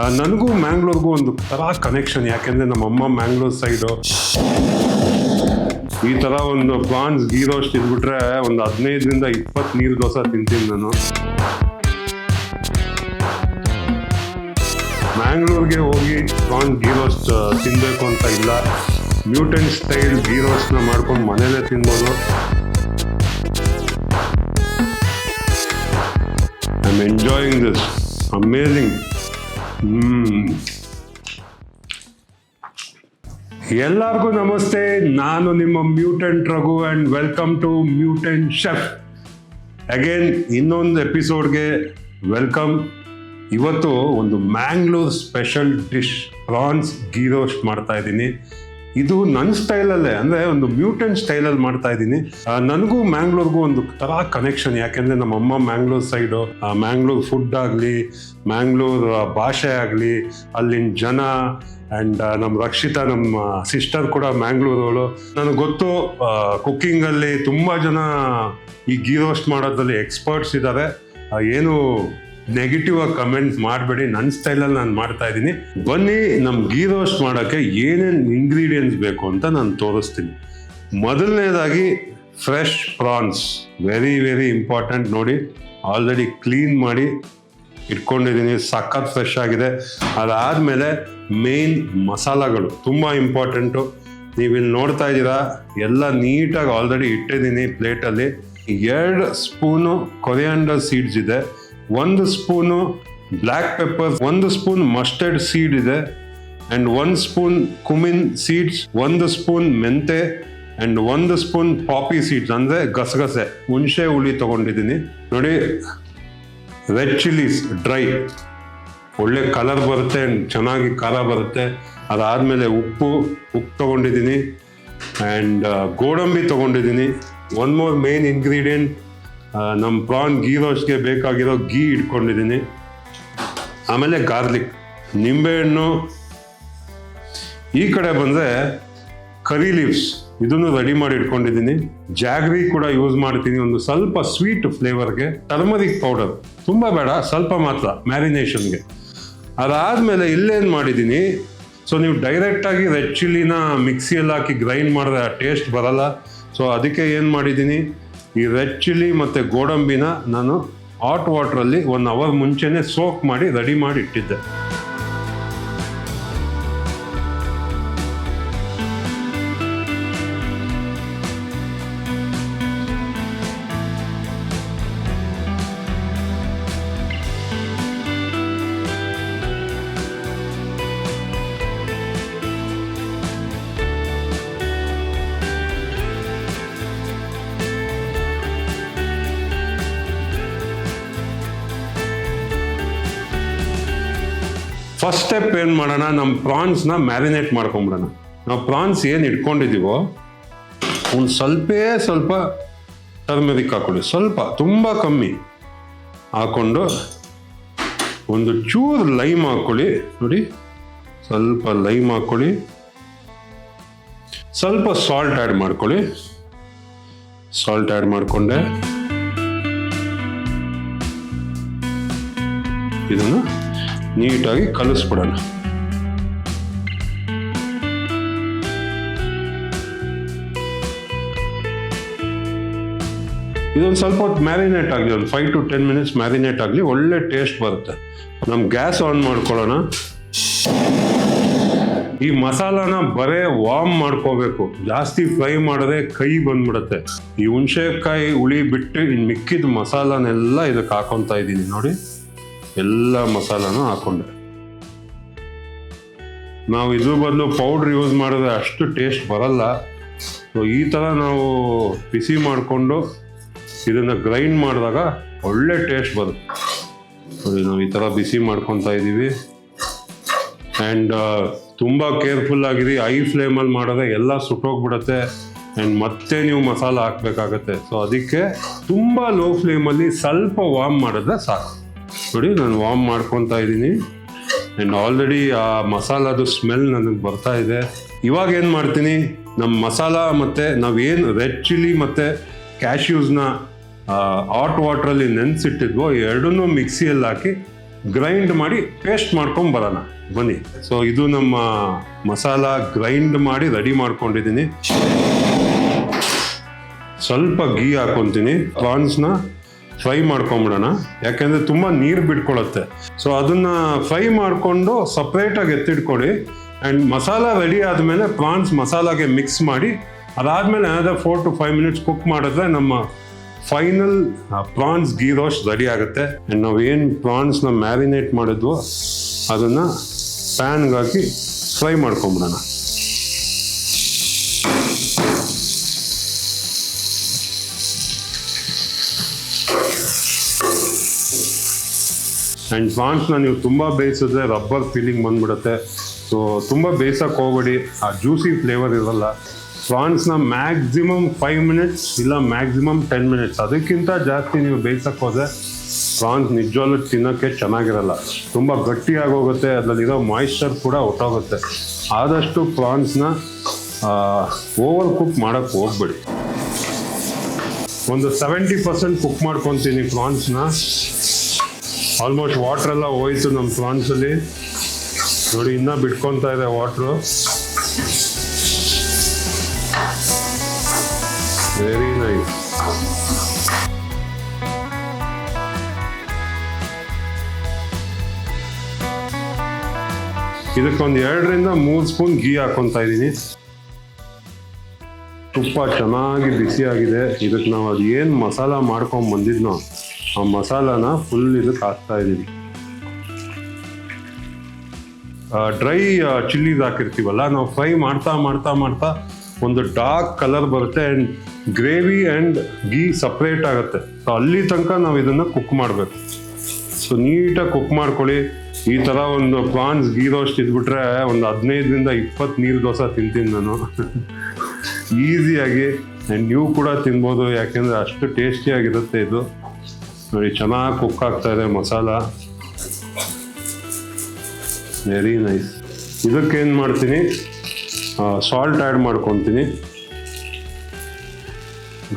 ನನಗೂ ಮ್ಯಾಂಗ್ಳೂರ್ಗೂ ಒಂದು ಥರ ಕನೆಕ್ಷನ್. ಯಾಕೆಂದರೆ ನಮ್ಮಮ್ಮ ಮ್ಯಾಂಗ್ಳೂರ್ ಸೈಡು. ಈ ಥರ ಒಂದು ಪ್ರಾನ್ಸ್ ಗೀ ರೋಸ್ಟ್ ತಿಂದ್ಬಿಟ್ರೆ ಒಂದು 15ರಿಂದ 20 ನೀರು ದೋಸೆ ತಿಂತೀನಿ ನಾನು. ಮ್ಯಾಂಗ್ಳೂರ್ಗೆ ಹೋಗಿ ಪ್ರಾನ್ಸ್ ಗೀ ರೋಸ್ಟ್ ತಿನ್ನಬೇಕು ಅಂತ ಇಲ್ಲ. ಮ್ಯೂಟೆಂಟ್ ಸ್ಟೈಲ್ ಗೀ ರೋಸ್ಟ್ನ ಮಾಡ್ಕೊಂಡು ಮನೇಲೇ ತಿನ್ಬೋದು. I am enjoying this. Amazing. ಎಲ್ಲರಿಗೂ ನಮಸ್ತೆ. ನಾನು ನಿಮ್ಮ mutant Raghu and welcome to mutant chef. Again ಇನ್ನೊಂದು ಎಪಿಸೋಡ್ಗೆ ವೆಲ್ಕಮ್. ಇವತ್ತು ಒಂದು Mangalore special dish prawns ghee roast ಮಾಡ್ತಾ ಇದ್ದೀನಿ. ಇದು ನನ್ನ ಸ್ಟೈಲಲ್ಲೇ, ಅಂದರೆ ಒಂದು ಮ್ಯೂಟೆಂಟ್ ಸ್ಟೈಲಲ್ಲಿ ಮಾಡ್ತಾ ಇದ್ದೀನಿ. ನನಗೂ ಮ್ಯಾಂಗ್ಳೂರ್ಗೂ ಒಂದು ಥರ ಕನೆಕ್ಷನ್. ಯಾಕೆಂದರೆ ನಮ್ಮಮ್ಮ ಮ್ಯಾಂಗ್ಳೂರ್ ಸೈಡು. ಮ್ಯಾಂಗ್ಳೂರ್ ಫುಡ್ ಆಗಲಿ, ಮ್ಯಾಂಗ್ಳೂರ್ ಭಾಷೆ ಆಗಲಿ, ಅಲ್ಲಿನ ಜನ ಆ್ಯಂಡ್ ನಮ್ಮ ರಕ್ಷಿತಾ, ನಮ್ಮ ಸಿಸ್ಟರ್ ಕೂಡ ಮ್ಯಾಂಗ್ಳೂರವಳು. ನನಗೆ ಗೊತ್ತು, ಕುಕ್ಕಿಂಗಲ್ಲಿ ತುಂಬ ಜನ ಈ ಗೀ ರೋಸ್ಟ್ ಮಾಡೋದ್ರಲ್ಲಿ ಎಕ್ಸ್ಪರ್ಟ್ಸ್ ಇದ್ದಾರೆ. ಏನು ನೆಗೆಟಿವ್ ಆಗಿ ಕಮೆಂಟ್ ಮಾಡಬೇಡಿ. ನನ್ನ ಸ್ಟೈಲಲ್ಲಿ ನಾನು ಮಾಡ್ತಾ ಇದ್ದೀನಿ. ಬನ್ನಿ, ನಮ್ಮ ಗೀ ರೋಸ್ಟ್ ಮಾಡೋಕ್ಕೆ ಏನೇನು ಇಂಗ್ರೀಡಿಯೆಂಟ್ಸ್ ಬೇಕು ಅಂತ ನಾನು ತೋರಿಸ್ತೀನಿ. ಮೊದಲನೇದಾಗಿ fresh prawns, very very important. ನೋಡಿ, ಆಲ್ರೆಡಿ ಕ್ಲೀನ್ ಮಾಡಿ ಇಟ್ಕೊಂಡಿದ್ದೀನಿ, ಸಖತ್ ಫ್ರೆಶ್ ಆಗಿದೆ. ಅದಾದಮೇಲೆ ಮೇನ್ ಮಸಾಲಗಳು ತುಂಬ ಇಂಪಾರ್ಟೆಂಟು. ನೀವಿಲ್ಲಿ ನೋಡ್ತಾ ಇದ್ದೀರಾ, ಎಲ್ಲ ನೀಟಾಗಿ ಆಲ್ರೆಡಿ ಇಟ್ಟಿದ್ದೀನಿ ಪ್ಲೇಟಲ್ಲಿ. 2 ಸ್ಪೂನು ಕೊರಿಯಾಂಡರ್ ಸೀಡ್ಸ್ ಇದೆ, 1 spoon black pepper, 1 spoon mustard seed ಇದೆ, ಆ್ಯಂಡ್ 1 ಸ್ಪೂನ್ ಕುಮಿನ್ ಸೀಡ್ಸ್, 1 ಸ್ಪೂನ್ ಮೆಂತೆ, ಆ್ಯಂಡ್ 1 ಸ್ಪೂನ್ ಪಾಪಿ ಸೀಡ್ಸ್ ಅಂದರೆ ಗಸಗಸೆ, ಹುಣಸೆ ಹುಳಿ ತೊಗೊಂಡಿದ್ದೀನಿ. ನೋಡಿ, ರೆಡ್ ಚಿಲ್ಲೀಸ್ ಡ್ರೈ, ಒಳ್ಳೆ ಕಲರ್ ಬರುತ್ತೆ, ಚೆನ್ನಾಗಿ ಖಾರ ಬರುತ್ತೆ. ಅದಾದಮೇಲೆ ಉಪ್ಪು ತೊಗೊಂಡಿದ್ದೀನಿ, ಆ್ಯಂಡ್ ಗೋಡಂಬಿ ತೊಗೊಂಡಿದ್ದೀನಿ. ಒನ್ ಮೋರ್ ಮೇನ್ ಇಂಗ್ರೀಡಿಯೆಂಟ್, ನಮ್ಮ ಪ್ರಾನ್ ಗೀ ರೋಸ್ಟ್ಗೆ ಬೇಕಾಗಿರೋ ಗೀ ಇಟ್ಕೊಂಡಿದ್ದೀನಿ. ಆಮೇಲೆ ಗಾರ್ಲಿಕ್, ನಿಂಬೆಹಣ್ಣು. ಈ ಕಡೆ ಬಂದರೆ ಕರಿ ಲೀವ್ಸ್, ಇದನ್ನು ರೆಡಿ ಮಾಡಿ ಇಟ್ಕೊಂಡಿದ್ದೀನಿ. ಜಾಗ್ರಿ ಕೂಡ ಯೂಸ್ ಮಾಡ್ತೀನಿ, ಒಂದು ಸ್ವಲ್ಪ ಸ್ವೀಟ್ ಫ್ಲೇವರ್ಗೆ. ಟರ್ಮರಿಕ್ ಪೌಡರ್ ತುಂಬ ಬೇಡ, ಸ್ವಲ್ಪ ಮಾತ್ರ ಮ್ಯಾರಿನೇಷನ್ಗೆ. ಅದಾದಮೇಲೆ ಇಲ್ಲೇನು ಮಾಡಿದ್ದೀನಿ, ಸೊ ನೀವು ಡೈರೆಕ್ಟಾಗಿ ರೆಡ್ ಚಿಲ್ಲಿನ ಮಿಕ್ಸಿಯಲ್ಲಿ ಹಾಕಿ ಗ್ರೈಂಡ್ ಮಾಡಿದ್ರೆ ಆ ಟೇಸ್ಟ್ ಬರಲ್ಲ. ಸೊ ಅದಕ್ಕೆ ಏನು ಮಾಡಿದ್ದೀನಿ, ಈ ರೆಡ್ ಚಿಲ್ಲಿ ಮತ್ತು ಗೋಡಂಬಿನ ನಾನು ಹಾಟ್ ವಾಟ್ರಲ್ಲಿ 1 ಅವರ್ ಮುಂಚೆನೇ ಸೋಕ್ ಮಾಡಿ ರೆಡಿ ಮಾಡಿ ಇಟ್ಟಿದ್ದೆ. ಫಸ್ಟ್ ಸ್ಟೆಪ್ ಏನು ಮಾಡೋಣ, ನಮ್ಮ ಪ್ರಾನ್ಸ್ನ ಮ್ಯಾರಿನೇಟ್ ಮಾಡ್ಕೊಂಬಿಡೋಣ. ನಾವು ಪ್ರಾನ್ಸ್ ಏನು ಇಟ್ಕೊಂಡಿದ್ದೀವೋ ಒಂದು ಸ್ವಲ್ಪ ಟರ್ಮೆರಿಕ್ ಹಾಕೊಳ್ಳಿ, ಸ್ವಲ್ಪ, ತುಂಬ ಕಮ್ಮಿ ಹಾಕ್ಕೊಂಡು ಒಂದು ಚೂರು ಲೈಮ್ ಹಾಕ್ಕೊಳ್ಳಿ. ನೋಡಿ, ಸ್ವಲ್ಪ ಲೈಮ್ ಹಾಕ್ಕೊಳ್ಳಿ, ಸ್ವಲ್ಪ ಸಾಲ್ಟ್ ಆ್ಯಡ್ ಮಾಡ್ಕೊಳ್ಳಿ. ಸಾಲ್ಟ್ ಆ್ಯಡ್ ಮಾಡಿಕೊಂಡೆ ಇದನ್ನು ನೀಟಾಗಿ ಕಲಿಸ್ಬಿಡೋಣ. ಇದೊಂದು ಸ್ವಲ್ಪ ಹೊತ್ತು ಮ್ಯಾರಿನೇಟ್ ಆಗಲಿ, ಒಂದು 5 to 10 ಮಿನಿಟ್ಸ್ ಮ್ಯಾರಿನೇಟ್ ಆಗಲಿ, ಒಳ್ಳೆ ಟೇಸ್ಟ್ ಬರುತ್ತೆ. ನಮ್ಮ ಗ್ಯಾಸ್ ಆನ್ ಮಾಡ್ಕೊಳ್ಳೋಣ. ಈ ಮಸಾಲಾನ ಬರೇ ವಾರ್ಮ್ ಮಾಡ್ಕೋಬೇಕು, ಜಾಸ್ತಿ ಫ್ರೈ ಮಾಡಿದ್ರೆ ಕೈ ಬಂದ್ಬಿಡುತ್ತೆ. ಈ ಹುಣಸೆಕಾಯಿ ಹುಳಿ ಬಿಟ್ಟು ಇನ್ನು ಮಿಕ್ಕಿದ ಮಸಾಲಾನೆಲ್ಲ ಇದಕ್ಕೆ ಹಾಕೊತಾ ಇದ್ದೀನಿ. ನೋಡಿ, ಎಲ್ಲ ಮಸಾಲಾನು ಹಾಕೊಂಡೆ. ನಾವು ಇದ್ರ ಬದಲು ಪೌಡ್ರ್ ಯೂಸ್ ಮಾಡಿದ್ರೆ ಅಷ್ಟು ಟೇಸ್ಟ್ ಬರಲ್ಲ. ಸೊ ಈ ಥರ ನಾವು ಬಿಸಿ ಮಾಡಿಕೊಂಡು ಇದನ್ನು ಗ್ರೈಂಡ್ ಮಾಡಿದಾಗ ಒಳ್ಳೆ ಟೇಸ್ಟ್ ಬರುತ್ತೆ. ನೋಡಿ, ನಾವು ಈ ಥರ ಬಿಸಿ ಮಾಡ್ಕೊತಾ ಇದ್ದೀವಿ. ಆ್ಯಂಡ್ ತುಂಬ ಕೇರ್ಫುಲ್ ಆಗಿರಿ, ಐ ಫ್ಲೇಮಲ್ಲಿ ಮಾಡಿದ್ರೆ ಎಲ್ಲ ಸುಟ್ಟೋಗ್ಬಿಡುತ್ತೆ. ಆ್ಯಂಡ್ ಮತ್ತೆ ನೀವು ಮಸಾಲ ಹಾಕಬೇಕಾಗತ್ತೆ. ಸೊ ಅದಕ್ಕೆ ತುಂಬ ಲೋ ಫ್ಲೇಮಲ್ಲಿ ಸ್ವಲ್ಪ ವಾರ್ಮ್ ಮಾಡಿದ್ರೆ ಸಾಕು. ನೋಡಿ, ನಾನು ವಾರ್ಮ್ ಮಾಡ್ಕೊತಾ ಇದ್ದೀನಿ. ಆ್ಯಂಡ್ ಆಲ್ರೆಡಿ ಆ ಮಸಾಲದು ಸ್ಮೆಲ್ ನನಗೆ ಬರ್ತಾ ಇದೆ. ಇವಾಗ ಏನು ಮಾಡ್ತೀನಿ, ನಮ್ಮ ಮಸಾಲ ಮತ್ತು ನಾವೇನು ರೆಡ್ ಚಿಲ್ಲಿ ಮತ್ತು ಕ್ಯಾಶ್ಯೂಸ್ನ ಹಾಟ್ ವಾಟ್ರಲ್ಲಿ ನೆನೆಸಿಟ್ಟಿದ್ವೋ ಎರಡನ್ನೂ ಮಿಕ್ಸಿಯಲ್ಲಿ ಹಾಕಿ ಗ್ರೈಂಡ್ ಮಾಡಿ ಪೇಸ್ಟ್ ಮಾಡ್ಕೊಂಡು ಬರೋಣ ಬನ್ನಿ. ಸೊ ಇದು ನಮ್ಮ ಮಸಾಲ ಗ್ರೈಂಡ್ ಮಾಡಿ ರೆಡಿ ಮಾಡ್ಕೊಂಡಿದ್ದೀನಿ. ಸ್ವಲ್ಪ ಗೀ ಹಾಕೊತೀನಿ. ಪ್ರಾನ್ಸ್ನ ಫ್ರೈ ಮಾಡ್ಕೊಂಬಿಡೋಣ, ಯಾಕೆಂದರೆ ತುಂಬ ನೀರು ಬಿಟ್ಕೊಳ್ಳುತ್ತೆ. ಸೊ ಅದನ್ನು ಫ್ರೈ ಮಾಡಿಕೊಂಡು ಸಪ್ರೇಟಾಗಿ ಎತ್ತಿಟ್ಕೊಳ್ಳಿ. ಆ್ಯಂಡ್ ಮಸಾಲ ರೆಡಿ ಆದಮೇಲೆ ಪ್ರಾನ್ಸ್ ಮಸಾಲಾಗೆ ಮಿಕ್ಸ್ ಮಾಡಿ ಅದಾದಮೇಲೆ ಏನಾದರೂ 4 to 5 minutes ಕುಕ್ ಮಾಡಿದ್ರೆ ನಮ್ಮ final prawns ghee roast ready ಆಗುತ್ತೆ. ಆ್ಯಂಡ್ ನಾವು ಏನು ಪ್ರಾನ್ಸ್ನ ಮ್ಯಾರಿನೇಟ್ ಮಾಡಿದ್ವೋ ಅದನ್ನು ಪ್ಯಾನ್ಗೆ ಹಾಕಿ ಫ್ರೈ ಮಾಡ್ಕೊಂಬಿಡೋಣ. ಆ್ಯಂಡ್ ಪ್ರಾನ್ಸ್ನ ನೀವು ತುಂಬ ಬೇಯಿಸಿದ್ರೆ ರಬ್ಬರ್ ಫೀಲಿಂಗ್ ಬಂದ್ಬಿಡುತ್ತೆ. ಸೊ ತುಂಬ ಬೇಯಿಸೋಕೆ ಹೋಗ್ಬೇಡಿ, ಆ ಜ್ಯೂಸಿ ಫ್ಲೇವರ್ ಇರಲ್ಲ. ಪ್ರಾನ್ಸ್ನ ಮ್ಯಾಕ್ಸಿಮಮ್ 5 minutes ಇಲ್ಲ ಮ್ಯಾಕ್ಸಿಮಮ್ 10 minutes, ಅದಕ್ಕಿಂತ ಜಾಸ್ತಿ ನೀವು ಬೇಯಿಸೋಕೆ ಹೋದರೆ ಪ್ರಾನ್ಸ್ ನಿಜವಾಗ್ಲೂ ತಿನ್ನೋಕ್ಕೆ ಚೆನ್ನಾಗಿರಲ್ಲ, ತುಂಬ ಗಟ್ಟಿಯಾಗೋಗುತ್ತೆ, ಅದರಲ್ಲಿರೋ ಮಾಯಿಶ್ಚರ್ ಕೂಡ ಹೊಟ್ಟೋಗುತ್ತೆ. ಆದಷ್ಟು ಪ್ರಾನ್ಸ್ನ ಓವರ್ ಕುಕ್ ಮಾಡೋಕ್ಕೆ ಹೋಗ್ಬೇಡಿ. ಒಂದು 70% ಕುಕ್ ಮಾಡ್ಕೊತೀನಿ ಪ್ರಾನ್ಸ್ನ. ಆಲ್ಮೋಸ್ಟ್ ವಾಟ್ರೆಲ್ಲ ಹೋಯ್ತು ನಮ್ಮ ಪ್ರಾನ್ಸಲ್ಲಿ. ನೋಡಿ ಇನ್ನೂ ಬಿಟ್ಕೊತಾ ಇದೆ ವಾಟ್ರು. Very nice. ಇದಕ್ಕೊಂದು 2 ರಿಂದ 3 ಸ್ಪೂನ್ ಗೀ ಹಾಕೊತಾ ಇದ್ದೀನಿ. ತುಪ್ಪ ಚೆನ್ನಾಗಿ ಬಿಸಿಯಾಗಿದೆ. ಇದಕ್ಕೆ ನಾವು ಅದು ಏನು ಮಸಾಲ ಮಾಡ್ಕೊಂಡು ಬಂದಿದ್ನೋ ಆ ಮಸಾಲಾನ ಫುಲ್ ಇದಕ್ಕೆ ಹಾಕ್ತಾ ಇದ್ದೀನಿ. ಡ್ರೈ ಚಿಲ್ಲೀಸ್ ಹಾಕಿರ್ತೀವಲ್ಲ, ನಾವು ಫ್ರೈ ಮಾಡ್ತಾ ಮಾಡ್ತಾ ಮಾಡ್ತಾ ಒಂದು ಡಾರ್ಕ್ ಕಲರ್ ಬರುತ್ತೆ and gravy and ghee separate ಆಗುತ್ತೆ. ಸೊ ಅಲ್ಲಿ ತನಕ ನಾವು ಇದನ್ನು ಕುಕ್ ಮಾಡಬೇಕು. ಸೊ ನೀಟಾಗಿ ಕುಕ್ ಮಾಡ್ಕೊಳ್ಳಿ. ಈ ಥರ ಒಂದು ಪ್ರಾನ್ಸ್ ಗೀ ರೋಸ್ಟ್ ಇದ್ಬಿಟ್ರೆ ಒಂದು 15 ರಿಂದ 20 ನೀರು ದೋಸೆ ತಿಂತೀನಿ ನಾನು ಈಸಿಯಾಗಿ. ಆ್ಯಂಡ್ ನೀವು ಕೂಡ ತಿನ್ಬೋದು, ಯಾಕೆಂದರೆ ಅಷ್ಟು ಟೇಸ್ಟಿಯಾಗಿರುತ್ತೆ ಇದು. ನೋಡಿ ಚೆನ್ನಾಗಿ ಕುಕ್ ಆಗ್ತಾ ಇದೆ ಮಸಾಲ. Very nice. ಇದಕ್ಕೇನು ಮಾಡ್ತೀನಿ, ಸಾಲ್ಟ್ ಆ್ಯಡ್ ಮಾಡ್ಕೊತೀನಿ.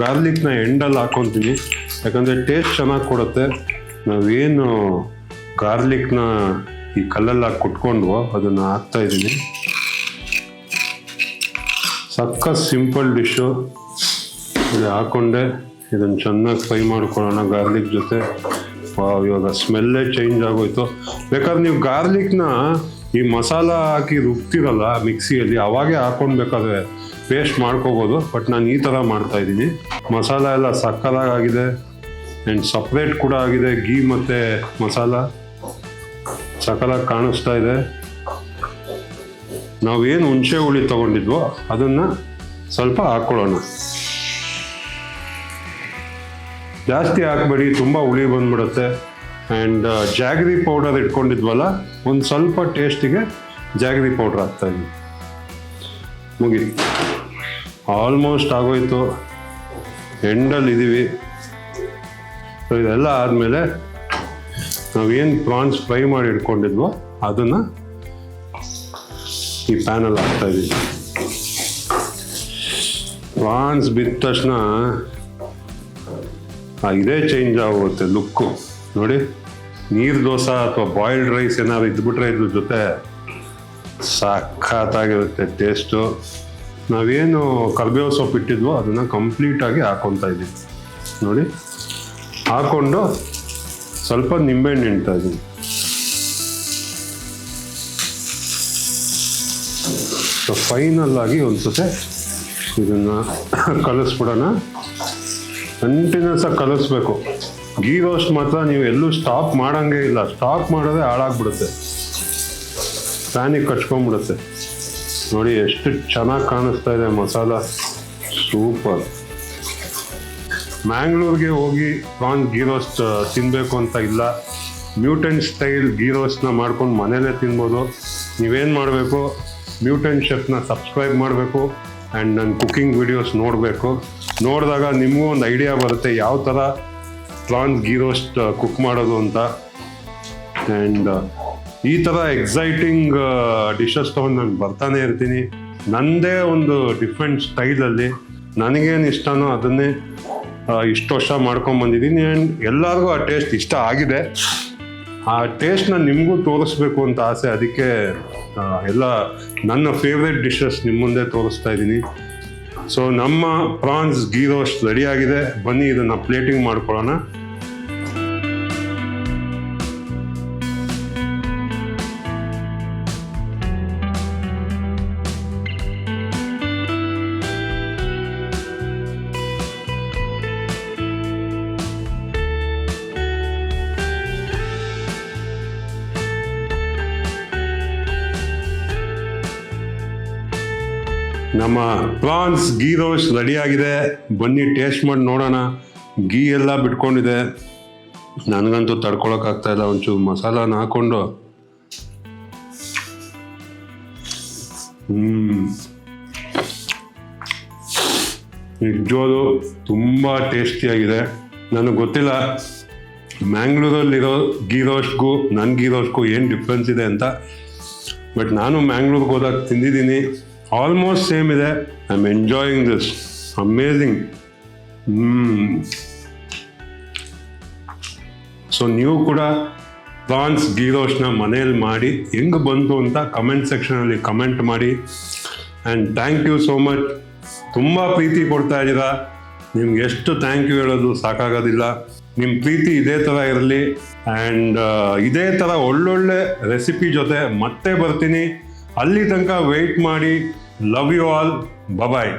ಗಾರ್ಲಿಕ್ನ ಎಂಡಲ್ಲಿ ಹಾಕ್ಕೊತೀನಿ, ಯಾಕಂದರೆ ಟೇಸ್ಟ್ ಚೆನ್ನಾಗಿ ಕೊಡುತ್ತೆ. ನಾವೇನು ಗಾರ್ಲಿಕ್ನ ಈ ಕಲ್ಲಲ್ಲಿ ಹಾಕಿ ಕುಟ್ಕೊಂಡ್ವೋ ಅದನ್ನು ಹಾಕ್ತಾ ಇದ್ದೀನಿ. ಸಖತ್ ಸಿಂಪಲ್ ಡಿಶ್ಶು. ಇದು ಹಾಕ್ಕೊಂಡೆ ಇದನ್ನು ಚೆನ್ನಾಗಿ ಫ್ರೈ ಮಾಡ್ಕೊಳ್ಳೋಣ ಗಾರ್ಲಿಕ್ ಜೊತೆ. ಇವಾಗ ಸ್ಮೆಲ್ಲೇ ಚೇಂಜ್ ಆಗೋಯ್ತು. ಬೇಕಾದ್ರೆ ನೀವು ಗಾರ್ಲಿಕ್ನ ಈ ಮಸಾಲ ಹಾಕಿ ರುಬ್ತಿರಲ್ಲ ಮಿಕ್ಸಿಯಲ್ಲಿ, ಅವಾಗೇ ಹಾಕ್ಕೊಳ್ಬೇಕಾದ್ರೆ ಪೇಸ್ಟ್ ಮಾಡ್ಕೋಬೋದು. ಬಟ್ ನಾನು ಈ ಥರ ಮಾಡ್ತಾ ಇದ್ದೀನಿ. ಮಸಾಲ ಎಲ್ಲ ಸಕ್ಕತ್ತಾಗಿದೆ ಆ್ಯಂಡ್ ಸಪ್ರೇಟ್ ಕೂಡ ಆಗಿದೆ. ಗೀ ಮತ್ತು ಮಸಾಲ ಸಕ್ಕತ್ತಾಗಿ ಕಾಣಿಸ್ತಾ ಇದೆ. ನಾವೇನು ಹುಣಸೆ ಹುಳಿ ತೊಗೊಂಡಿದ್ವೋ ಅದನ್ನು ಸ್ವಲ್ಪ ಹಾಕ್ಕೊಳ್ಳೋಣ. ಜಾಸ್ತಿ ಹಾಕಬೇಡಿ, ತುಂಬ ಹುಳಿ ಬಂದ್ಬಿಡುತ್ತೆ. ಆ್ಯಂಡ್ ಜಾಗರಿ ಪೌಡರ್ ಇಟ್ಕೊಂಡಿದ್ವಲ್ಲ, ಒಂದು ಸ್ವಲ್ಪ ಟೇಸ್ಟಿಗೆ ಜಾಗರಿ ಪೌಡ್ರ್ ಹಾಕ್ತಾಯಿದ್ವಿ. ಮುಗೀತು, ಆಲ್ಮೋಸ್ಟ್ ಆಗೋಯ್ತು, ಎಂಡಲ್ಲಿದ್ದೀವಿ. ಸೊ ಇದೆಲ್ಲ ಆದಮೇಲೆ ನಾವೇನು ಪ್ರಾನ್ಸ್ ಫ್ರೈ ಮಾಡಿ ಇಟ್ಕೊಂಡಿದ್ವೋ ಅದನ್ನು ಈ ಪ್ಯಾನಲ್ಲಿ ಹಾಕ್ತಾಯಿದ್ದೀವಿ. ಪ್ರಾನ್ಸ್ ಬಿದ್ದ ತಕ್ಷಣ ಇದೇ ಚೇಂಜ್ ಆಗುತ್ತೆ ಲುಕ್ಕು. ನೋಡಿ, ನೀರು ದೋಸೆ ಅಥವಾ ಬಾಯ್ಲ್ಡ್ ರೈಸ್ ಏನಾದ್ರು ಇದ್ಬಿಟ್ರೆ ಇದ್ರ ಜೊತೆ ಸಖತ್ತಾಗಿರುತ್ತೆ ಟೇಸ್ಟು. ನಾವೇನು ಕರ್ಬೇವು ಸೊಪ್ಪು ಇಟ್ಟಿದ್ವೋ ಅದನ್ನು ಕಂಪ್ಲೀಟಾಗಿ ಹಾಕ್ಕೊತಾ ಇದ್ದೀವಿ. ನೋಡಿ, ಹಾಕ್ಕೊಂಡು ಸ್ವಲ್ಪ ನಿಂಬೆಹಣ್ಣು ಹಿಂಡ್ತಾ ಇದ್ದೀನಿ. ಸೊ ಫೈನಲ್ಲಾಗಿ ಒಂದು ಸತೆ ಇದನ್ನು ಕಲಿಸ್ಬಿಡೋಣ. ಕಂಟಿನ್ಯೂಸ್ ಆಗಿ ಕಲಿಸ್ಬೇಕು. ಗೀ ರೋಸ್ಟ್ ಮಾತ್ರ ನೀವು ಎಲ್ಲೂ ಸ್ಟಾಪ್ ಮಾಡೋಂಗೇ ಇಲ್ಲ. ಸ್ಟಾಪ್ ಮಾಡಿದ್ರೆ ಹಾಳಾಗ್ಬಿಡುತ್ತೆ, ಪ್ಯಾನಿಗೆ ಕಚ್ಕೊಂಡ್ಬಿಡುತ್ತೆ. ನೋಡಿ ಎಷ್ಟು ಚೆನ್ನಾಗಿ ಕಾಣಿಸ್ತಾ ಇದೆ ಮಸಾಲ, ಸೂಪರ್. ಮ್ಯಾಂಗ್ಳೂರ್ಗೆ ಹೋಗಿ ಪ್ರಾನ್ಸ್ ಗೀ ರೋಸ್ಟ್ ತಿನ್ನಬೇಕು ಅಂತ ಇಲ್ಲ. ಮ್ಯೂಟೆಂಟ್ ಸ್ಟೈಲ್ ಗೀ ರೋಸ್ಟ್ನ ಮಾಡ್ಕೊಂಡು ಮನೇಲೇ ತಿನ್ಬೋದು. ನೀವೇನು ಮಾಡಬೇಕು, ಮ್ಯೂಟೆಂಟ್ ಶೆಫ್ನ ಸಬ್ಸ್ಕ್ರೈಬ್ ಮಾಡಬೇಕು ಆ್ಯಂಡ್ ನನ್ನ ಕುಕ್ಕಿಂಗ್ ವಿಡಿಯೋಸ್ ನೋಡಬೇಕು. ನೋಡಿದಾಗ ನಿಮಗೂ ಒಂದು ಐಡಿಯಾ ಬರುತ್ತೆ ಯಾವ ಥರ ಪ್ರಾನ್ಸ್ ಗೀ ರೋಸ್ಟ್ ಕುಕ್ ಮಾಡೋದು ಅಂತ. ಆ್ಯಂಡ್ ಈ ಥರ ಎಕ್ಸೈಟಿಂಗ್ ಡಿಶಸ್ ತೊಗೊಂಡು ನಾನು ಬರ್ತಾನೆ ಇರ್ತೀನಿ. ನನ್ನದೇ ಒಂದು ಡಿಫ್ರೆಂಟ್ ಸ್ಟೈಲಲ್ಲಿ ನನಗೇನು ಇಷ್ಟನೋ ಅದನ್ನೇ ಇಷ್ಟು ವರ್ಷ ಮಾಡ್ಕೊಂಬಂದಿದ್ದೀನಿ. ಆ್ಯಂಡ್ ಎಲ್ಲರಿಗೂ ಆ ಟೇಸ್ಟ್ ಇಷ್ಟ ಆಗಿದೆ. ಆ ಟೇಸ್ಟ್ನ ನಿಮಗೂ ತೋರಿಸ್ಬೇಕು ಅಂತ ಆಸೆ, ಅದಕ್ಕೆ ಎಲ್ಲ ನನ್ನ ಫೇವ್ರೆಟ್ ಡಿಶಸ್ ನಿಮ್ಮ ಮುಂದೆ ತೋರಿಸ್ತಾ ಇದ್ದೀನಿ. ಸೊ ನಮ್ಮ ಪ್ರಾನ್ಸ್ ಗೀ ರೋಸ್ಟ್ ರೆಡಿ ಆಗಿದೆ. ಬನ್ನಿ ಇದನ್ನು ಪ್ಲೇಟಿಂಗ್ ಮಾಡ್ಕೊಳ್ಳೋಣ. ನಮ್ಮ ಪ್ರಾನ್ಸ್ ಗೀ ರೋಸ್ಟ್ ರೆಡಿ ಆಗಿದೆ. ಬನ್ನಿ ಟೇಸ್ಟ್ ಮಾಡಿ ನೋಡೋಣ. ಗೀ ಎಲ್ಲ ಬಿಟ್ಕೊಂಡಿದೆ, ನನಗಂತೂ ತಡ್ಕೊಳಕ್ಕಾಗ್ತಾ ಇಲ್ಲ. ಒಂಚೂರು ಮಸಾಲಾನ ಹಾಕೊಂಡು ನಿಜವಾದ ತುಂಬ ಟೇಸ್ಟಿಯಾಗಿದೆ. ನನಗೆ ಗೊತ್ತಿಲ್ಲ ಮ್ಯಾಂಗ್ಳೂರಲ್ಲಿರೋ ಗೀ ರೋಸ್ಟ್ಗೂ ನನ್ನ ಗೀ ರೋಸ್ಟ್ಗೂ ಏನು ಡಿಫ್ರೆನ್ಸ್ ಇದೆ ಅಂತ, ಬಟ್ ನಾನು ಮ್ಯಾಂಗ್ಳೂರ್ಗೆ ಹೋದಾಗ ತಿಂದಿದ್ದೀನಿ. ಆಲ್ಮೋಸ್ಟ್ ಸೇಮ್ ಇದೆ. I am enjoying this. Amazing. So ನೀವು ಕೂಡ ಪ್ರಾನ್ಸ್ ಗೀ ರೋಸ್ಟ್ನ ಮನೆಯಲ್ಲಿ ಮಾಡಿ ಹೆಂಗೆ ಬಂತು ಅಂತ ಕಮೆಂಟ್ ಸೆಕ್ಷನಲ್ಲಿ ಕಮೆಂಟ್ ಮಾಡಿ. And thank you so much. ತುಂಬ ಪ್ರೀತಿ ಕೊಡ್ತಾ ಇದ್ದೀರಾ. ನಿಮ್ಗೆ ಎಷ್ಟು ಥ್ಯಾಂಕ್ ಯು ಹೇಳೋದು ಸಾಕಾಗೋದಿಲ್ಲ. ನಿಮ್ಮ ಪ್ರೀತಿ ಇದೇ ಥರ ಇರಲಿ. ಆ್ಯಂಡ್ ಇದೇ ಥರ ಒಳ್ಳೊಳ್ಳೆ ರೆಸಿಪಿ ಜೊತೆ ಮತ್ತೆ ಬರ್ತೀನಿ. ಅಲ್ಲಿ ತನಕ ವೆಯ್ಟ್ ಮಾಡಿ. Love you all. ಬಾಯ್.